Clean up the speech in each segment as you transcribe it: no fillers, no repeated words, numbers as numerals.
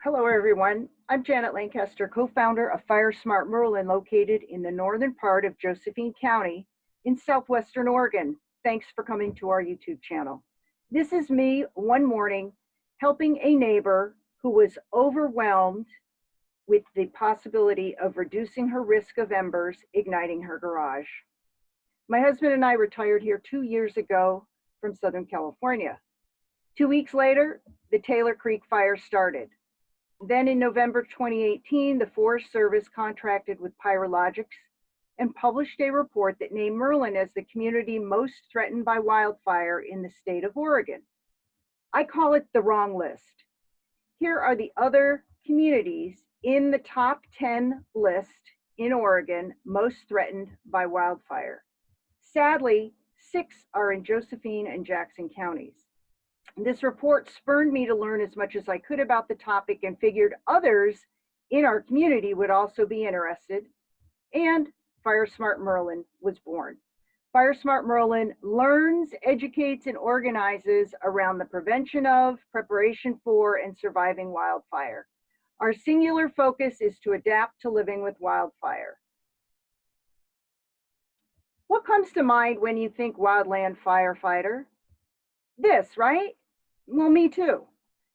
Hello, everyone. I'm Janet Lancaster, co-founder of Firesmart Merlin, located in the northern part of Josephine County in southwestern Oregon. Thanks for coming to our YouTube channel. This is me one morning helping a neighbor who was overwhelmed with the possibility of reducing her risk of embers igniting her garage. My husband and I retired here 2 years ago from Southern California. 2 weeks later, the Taylor Creek fire started. Then in November 2018, the Forest Service contracted with Pyrologix and published a report that named Merlin as the community most threatened by wildfire in the state of Oregon. I call it the wrong list. Here are the other communities in the top 10 list in Oregon most threatened by wildfire. Sadly, 6 are in Josephine and Jackson Counties. This report spurred me to learn as much as I could about the topic and figured others in our community would also be interested, and Firesmart Merlin was born. Firesmart Merlin learns, educates, and organizes around the prevention of, preparation for, and surviving wildfire. Our singular focus is to adapt to living with wildfire. What comes to mind when you think wildland firefighter? This, right? Well, me too.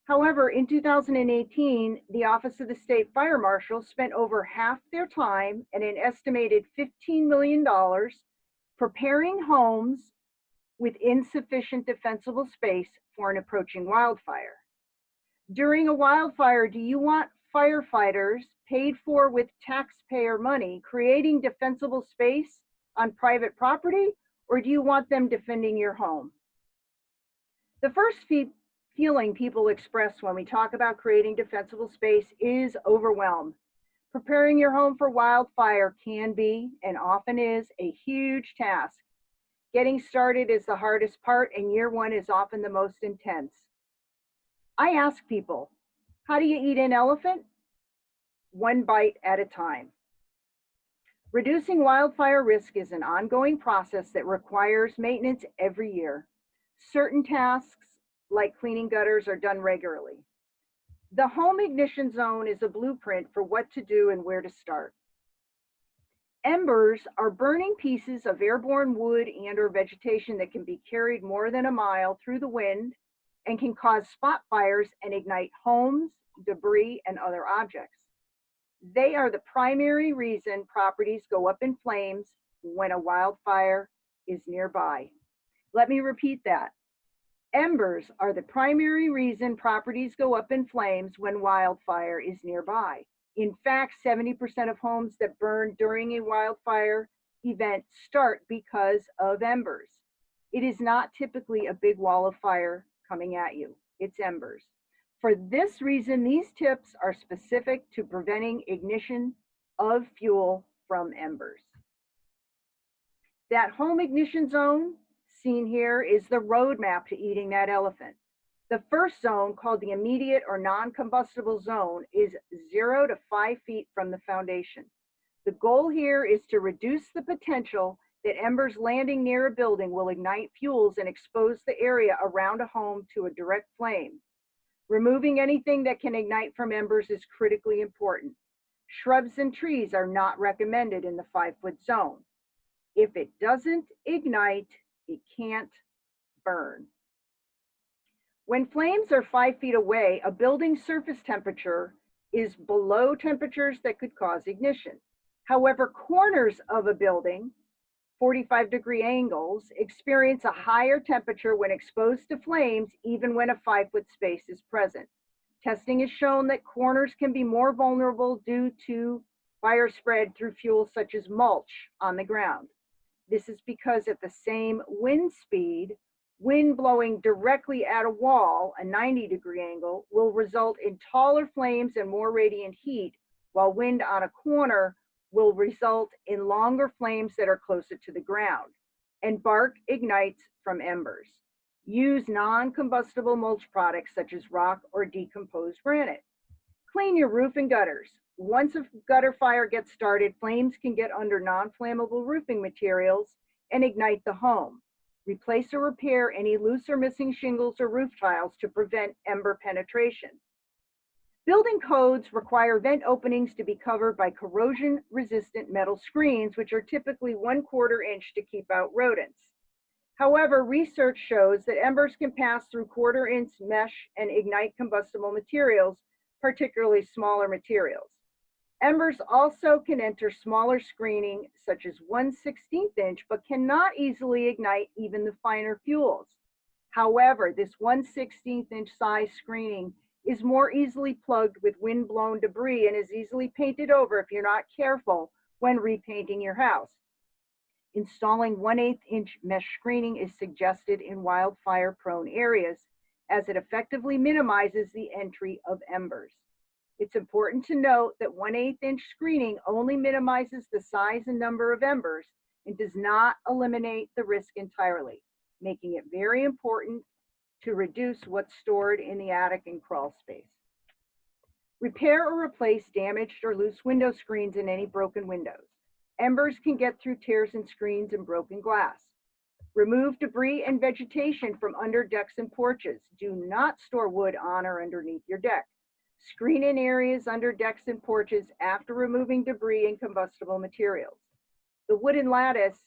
However, in 2018, the Office of the State Fire Marshal spent over half their time and an estimated $15 million preparing homes with insufficient defensible space for an approaching wildfire. During a wildfire, do you want firefighters paid for with taxpayer money creating defensible space on private property, or do you want them defending your home? The first feeling people express when we talk about creating defensible space is overwhelm. Preparing your home for wildfire can be, and often is, a huge task. Getting started is the hardest part, and year one is often the most intense. I ask people, how do you eat an elephant? One bite at a time. Reducing wildfire risk is an ongoing process that requires maintenance every year. Certain tasks, like cleaning gutters, are done regularly. The home ignition zone is a blueprint for what to do and where to start. Embers are burning pieces of airborne wood and/or vegetation that can be carried more than a mile through the wind and can cause spot fires and ignite homes, debris, and other objects. They are the primary reason properties go up in flames when a wildfire is nearby. Let me repeat that. Embers are the primary reason properties go up in flames when wildfire is nearby. In fact, 70% of homes that burn during a wildfire event start because of embers. It is not typically a big wall of fire coming at you. It's embers. For this reason, these tips are specific to preventing ignition of fuel from embers. That home ignition zone seen here is the roadmap to eating that elephant. The first zone, called the immediate or non-combustible zone, is 0 to 5 feet from the foundation. The goal here is to reduce the potential that embers landing near a building will ignite fuels and expose the area around a home to a direct flame. Removing anything that can ignite from embers is critically important. Shrubs and trees are not recommended in the 5-foot zone. If it doesn't ignite, it can't burn. When flames are 5 feet away, a building's surface temperature is below temperatures that could cause ignition. However, corners of a building, 45-degree angles, experience a higher temperature when exposed to flames, even when a 5-foot space is present. Testing has shown that corners can be more vulnerable due to fire spread through fuel such as mulch on the ground. This is because at the same wind speed, wind blowing directly at a wall, a 90-degree angle, will result in taller flames and more radiant heat, while wind on a corner will result in longer flames that are closer to the ground. And bark ignites from embers. Use non-combustible mulch products such as rock or decomposed granite. Clean your roof and gutters. Once a gutter fire gets started, flames can get under non-flammable roofing materials and ignite the home. Replace or repair any loose or missing shingles or roof tiles to prevent ember penetration. Building codes require vent openings to be covered by corrosion-resistant metal screens, which are typically 1/4 inch to keep out rodents. However, research shows that embers can pass through 1/4 inch mesh and ignite combustible materials, particularly smaller materials. Embers also can enter smaller screening, such as 1/16 inch, but cannot easily ignite even the finer fuels. However, this 1/16 inch size screening is more easily plugged with wind-blown debris and is easily painted over if you're not careful when repainting your house. Installing 1/8 inch mesh screening is suggested in wildfire-prone areas, as it effectively minimizes the entry of embers. It's important to note that 1/8 inch screening only minimizes the size and number of embers and does not eliminate the risk entirely, making it very important to reduce what's stored in the attic and crawl space. Repair or replace damaged or loose window screens and any broken windows. Embers can get through tears in screens and broken glass. Remove debris and vegetation from under decks and porches. Do not store wood on or underneath your deck. Screen in areas under decks and porches after removing debris and combustible materials. The wooden lattice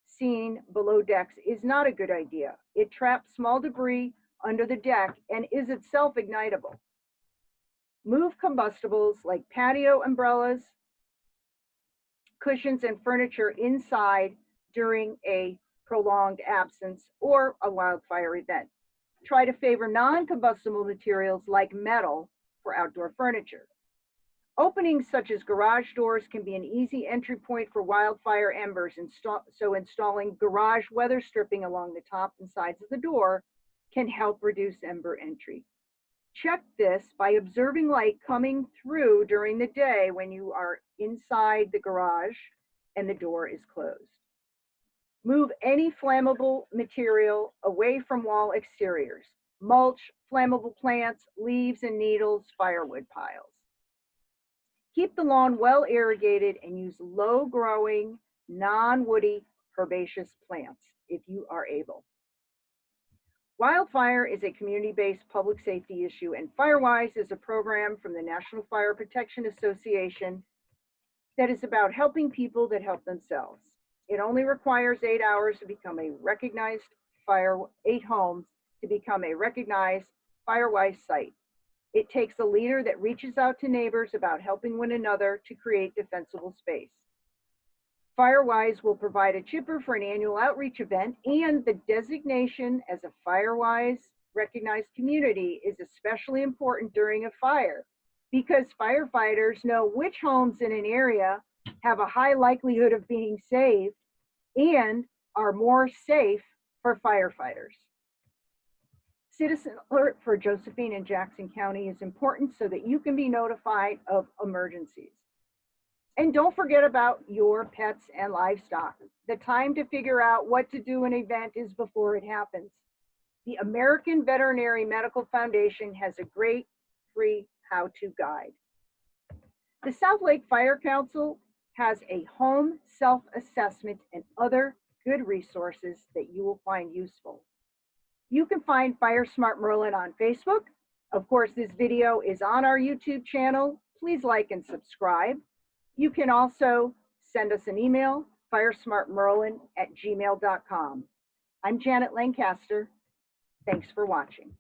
seen below decks is not a good idea. It traps small debris under the deck and is itself ignitable. Move combustibles like patio umbrellas, cushions, and furniture inside during a prolonged absence or a wildfire event. Try to favor non-combustible materials like metal for outdoor furniture. Openings such as garage doors can be an easy entry point for wildfire embers, so installing garage weather stripping along the top and sides of the door can help reduce ember entry. Check this by observing light coming through during the day when you are inside the garage and the door is closed. Move any flammable material away from wall exteriors: mulch, flammable plants, leaves and needles, firewood piles. Keep the lawn well irrigated and use low-growing, non-woody, herbaceous plants if you are able. Wildfire is a community-based public safety issue, and FireWise is a program from the National Fire Protection Association that is about helping people that help themselves. It only requires 8 hours to become a recognized 8 homes to become a recognized FireWise site. It takes a leader that reaches out to neighbors about helping one another to create defensible space. FireWise will provide a chipper for an annual outreach event, and the designation as a FireWise recognized community is especially important during a fire because firefighters know which homes in an area have a high likelihood of being saved and are more safe for firefighters. Citizen alert for Josephine and Jackson County is important so that you can be notified of emergencies. And don't forget about your pets and livestock. The time to figure out what to do in an event is before it happens. The American Veterinary Medical Foundation has a great free how-to guide. The South Lake Fire Council has a home self-assessment and other good resources that you will find useful. You can find Firesmart Merlin on Facebook. Of course, this video is on our YouTube channel. Please like and subscribe. You can also send us an email, firesmartmerlin@gmail.com. I'm Janet Lancaster. Thanks for watching.